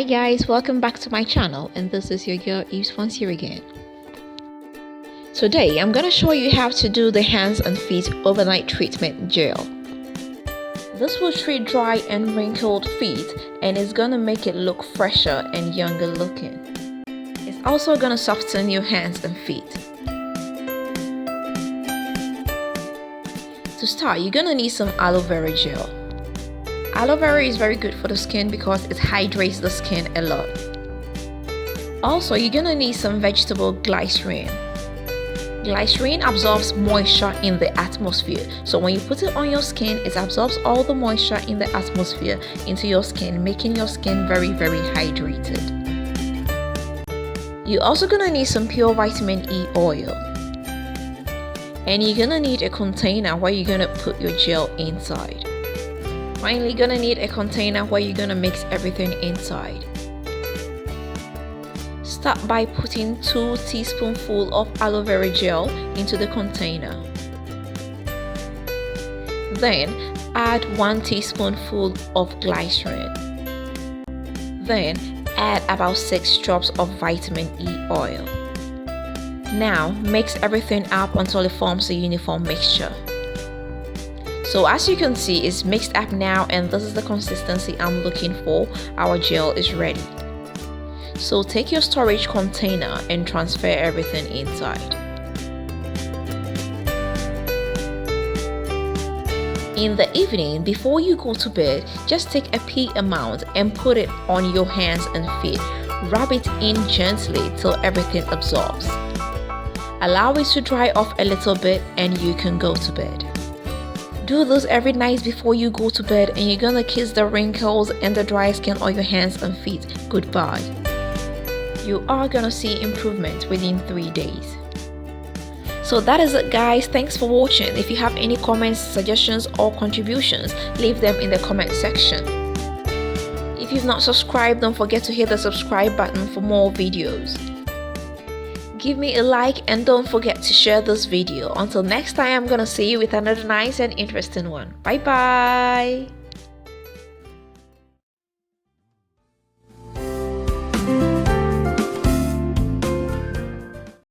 Hi guys, welcome back to my channel, and this is your girl Yves once here again. Today I'm gonna show you how to do the hands and feet overnight treatment gel. This will treat dry and wrinkled feet and is gonna make it look fresher and younger looking. It's also gonna soften your hands and feet. To start, you're gonna need some aloe vera gel. Aloe vera is very good for the skin because it hydrates the skin a lot. Also, you're gonna need some vegetable glycerin. Glycerin absorbs moisture in the atmosphere, so when you put it on your skin, it absorbs all the moisture in the atmosphere into your skin, making your skin very hydrated. You're also gonna need some pure vitamin E oil. And you're gonna need a container where you're gonna put your gel inside. Finally, you're gonna need a container where you're gonna mix everything inside. Start by putting 2 teaspoonfuls of aloe vera gel into the container. Then add 1 teaspoonful of glycerin. Then add about 6 drops of vitamin E oil. Now mix everything up until it forms a uniform mixture. So as you can see, it's mixed up now, and this is the consistency I'm looking for. Our gel is ready. So take your storage container and transfer everything inside. In the evening, before you go to bed, just take a pea amount and put it on your hands and feet. Rub it in gently till everything absorbs. Allow it to dry off a little bit and you can go to bed. Do this every night before you go to bed, and you're gonna kiss the wrinkles and the dry skin on your hands and feet goodbye. You are gonna see improvement within 3 days. So that is it guys, thanks for watching. If you have any comments, suggestions or contributions, leave them in the comment section. If you've not subscribed, don't forget to hit the subscribe button for more videos. Give me a like and don't forget to share this video. Until next time, I'm gonna see you with another nice and interesting one. Bye bye.